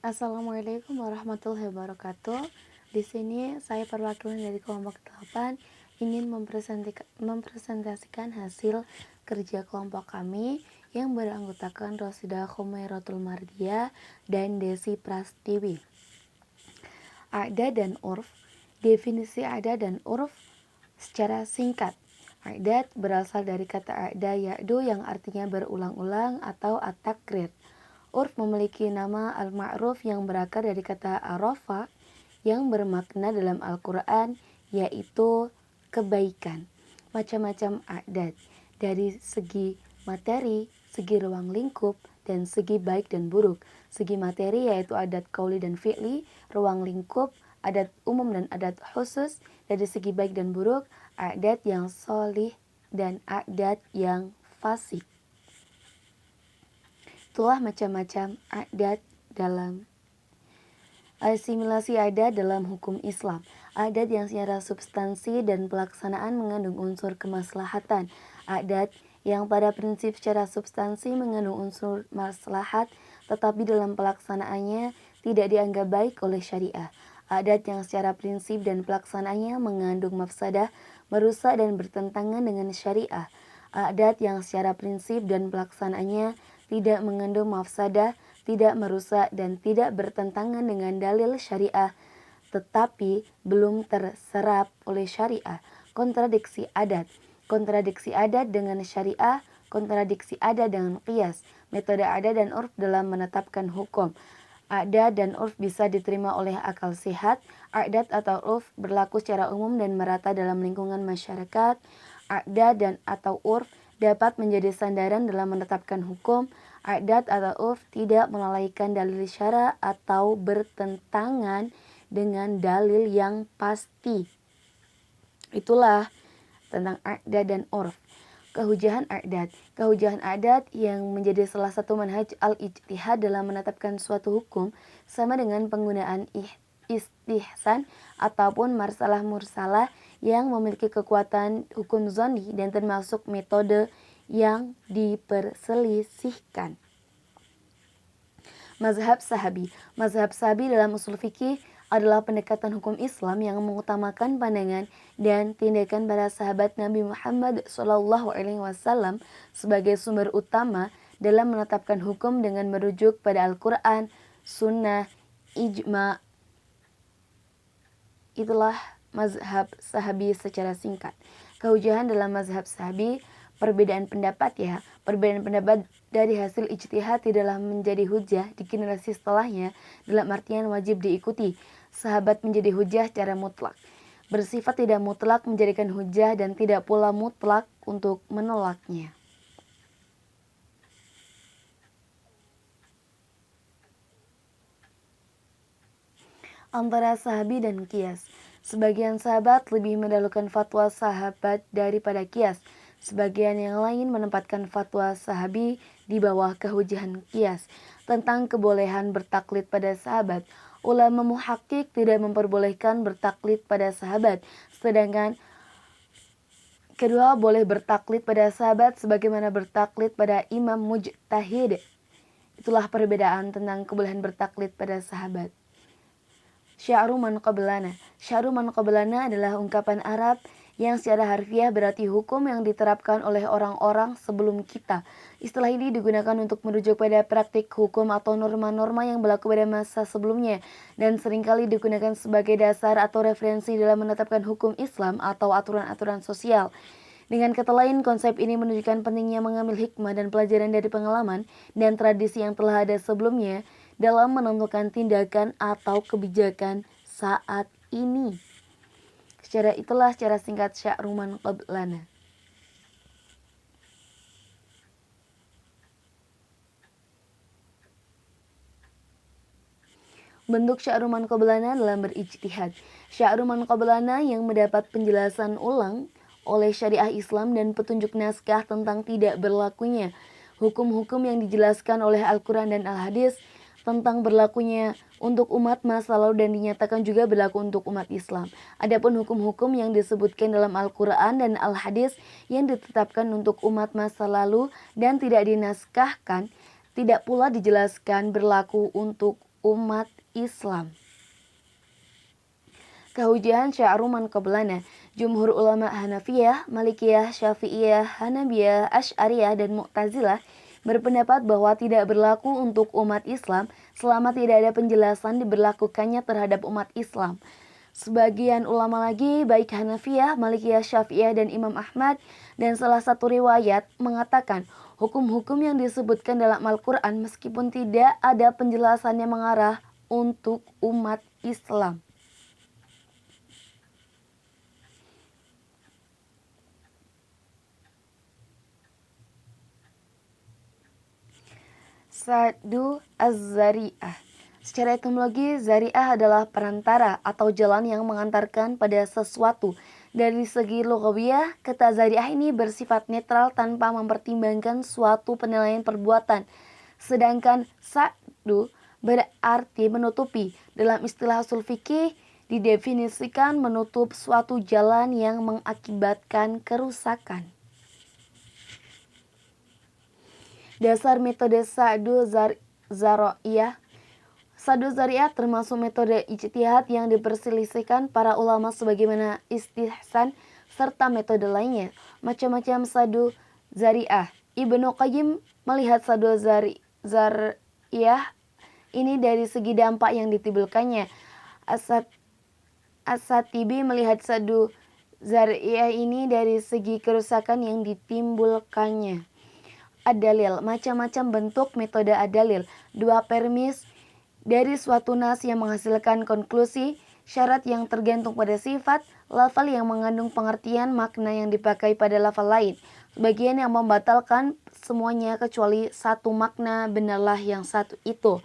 Assalamualaikum warahmatullahi wabarakatuh. Di sini saya perwakilan dari kelompok 8 ingin mempresentasikan hasil kerja kelompok kami yang beranggotakan Rosidah Khumairatul Mardiah dan Desi Prastiwi. A'da dan urf. Definisi a'da dan urf secara singkat. A'dad berasal dari kata a'da ya'du yang artinya berulang-ulang atau at-takrir. Urf memiliki nama al-ma'ruf yang berakar dari kata arafa yang bermakna dalam Al-Quran yaitu kebaikan. Macam-macam a'dad dari segi materi, segi ruang lingkup, dan segi baik dan buruk. Segi materi yaitu adat qauli dan fi'li, ruang lingkup, adat umum dan adat khusus. Dari segi baik dan buruk, a'dad yang sholih dan a'dad yang fasik. Itulah macam-macam a'dad dalam asimilasi a'dad dalam hukum Islam. A'dad yang secara substansi dan pelaksanaan mengandung unsur kemaslahatan. A'dad yang pada prinsip secara substansi mengandung unsur maslahat, tetapi dalam pelaksanaannya tidak dianggap baik oleh syariah. A'dad yang secara prinsip dan pelaksanaannya mengandung mafsadah, merusak dan bertentangan dengan syariah. A'dad yang secara prinsip dan pelaksanaannya tidak mengandung mafsadah, tidak merusak dan tidak bertentangan dengan dalil syariah, tetapi belum terserap oleh syariah. Kontradiksi adat. Kontradiksi adat dengan syariah, kontradiksi adat dengan qiyas. Metode adat dan urf dalam menetapkan hukum. Adat dan urf bisa diterima oleh akal sehat. Adat atau urf berlaku secara umum dan merata dalam lingkungan masyarakat. Adat dan atau urf dapat menjadi sandaran dalam menetapkan hukum. Adat atau urf tidak melalaikan dalil syara atau bertentangan dengan dalil yang pasti. Itulah tentang adat dan urf. Kehujahan adat. Kehujahan adat yang menjadi salah satu manhaj al-ijtihad dalam menetapkan suatu hukum sama dengan penggunaan istihsan ataupun marsalah mursalah yang memiliki kekuatan hukum zonni dan termasuk metode yang diperselisihkan. Mazhab sahabi. Mazhab sahabi dalam usul fikih adalah pendekatan hukum Islam yang mengutamakan pandangan dan tindakan para sahabat Nabi Muhammad SAW sebagai sumber utama dalam menetapkan hukum dengan merujuk pada Al-Quran, Sunnah, Ijma. Itulah mazhab sahabi secara singkat. Kehujahan dalam mazhab sahabi, perbedaan pendapat ya. Perbedaan pendapat dari hasil ijtihad tidaklah menjadi hujah di generasi setelahnya dalam artian wajib diikuti. Sahabat menjadi hujah secara mutlak. Bersifat tidak mutlak menjadikan hujah dan tidak pula mutlak untuk menolaknya. Antara sahabi dan qiyas. Sebagian sahabat lebih mendahulukan fatwa sahabat daripada qiyas. Sebagian yang lain menempatkan fatwa sahabi di bawah kehujahan qiyas. Tentang kebolehan bertaklid pada sahabat, ulama muhakkik tidak memperbolehkan bertaklid pada sahabat, sedangkan kedua boleh bertaklid pada sahabat sebagaimana bertaklid pada imam mujtahid. Itulah perbedaan tentang kebolehan bertaklid pada sahabat. Sya'ru man qablana. Sya'ru man qablana adalah ungkapan Arab yang secara harfiah berarti hukum yang diterapkan oleh orang-orang sebelum kita. Istilah ini digunakan untuk merujuk pada praktik hukum atau norma-norma yang berlaku pada masa sebelumnya dan seringkali digunakan sebagai dasar atau referensi dalam menetapkan hukum Islam atau aturan-aturan sosial. Dengan kata lain, konsep ini menunjukkan pentingnya mengambil hikmah dan pelajaran dari pengalaman dan tradisi yang telah ada sebelumnya dalam menentukan tindakan atau kebijakan saat ini. Secara singkat sya'ru man qablana. Bentuk sya'ru man qablana dalam berijtihad. Sya'ru man qablana yang mendapat penjelasan ulang oleh syariah Islam dan petunjuk naskah tentang tidak berlakunya hukum-hukum yang dijelaskan oleh Al-Quran dan Al-Hadis tentang berlakunya untuk umat masa lalu dan dinyatakan juga berlaku untuk umat Islam. Adapun hukum-hukum yang disebutkan dalam Al-Quran dan Al-Hadis yang ditetapkan untuk umat masa lalu dan tidak dinaskahkan, tidak pula dijelaskan berlaku untuk umat Islam. Kehujahan sya'ruman qablana. Jumhur ulama Hanafiyah, Malikiyah, Syafi'iyah, Hanabiyah, Asy'ariyah, dan Mu'tazilah berpendapat bahwa tidak berlaku untuk umat Islam selama tidak ada penjelasan diberlakukannya terhadap umat Islam. Sebagian ulama lagi, baik Hanafiyah, Malikiyah, Syafi'iyah, dan Imam Ahmad, dan salah satu riwayat mengatakan hukum-hukum yang disebutkan dalam Al-Quran meskipun tidak ada penjelasannya mengarah untuk umat Islam. Sadu az-zari'ah. Secara etimologi, zari'ah adalah perantara atau jalan yang mengantarkan pada sesuatu. Dari segi lugawiyah, kata zari'ah ini bersifat netral tanpa mempertimbangkan suatu penilaian perbuatan. Sedangkan sa'du berarti menutupi. Dalam istilah ushul fikih, didefinisikan menutup suatu jalan yang mengakibatkan kerusakan. Dasar metode Sadu Zariyah. Sadu Zariyah termasuk metode ijtihad yang diperselisihkan para ulama sebagaimana istihsan serta metode lainnya. Macam-macam Sadu Zariyah. Ibnu Qayyim melihat Sadu Zariyah ini dari segi dampak yang ditimbulkannya. As-Satibi melihat Sadu Zariyah ini dari segi kerusakan yang ditimbulkannya. Ad-dalil, macam-macam bentuk metode ad-dalil. Dua permis dari suatu nas yang menghasilkan konklusi, syarat yang tergantung pada sifat, lafal yang mengandung pengertian makna yang dipakai pada lafal lain. Sebagian yang membatalkan semuanya kecuali satu makna, benarlah yang satu itu.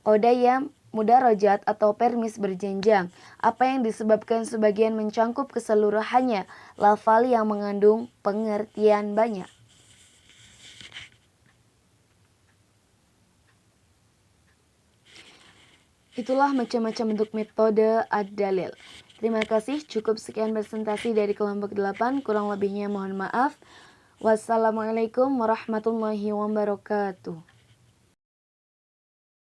Odaya mudarajat atau permis berjenjang. Apa yang disebabkan sebagian mencangkup keseluruhannya, lafal yang mengandung pengertian banyak. Itulah macam-macam bentuk metode ad-dalil. Terima kasih, cukup sekian presentasi dari kelompok 8, kurang lebihnya mohon maaf. Wassalamualaikum warahmatullahi wabarakatuh.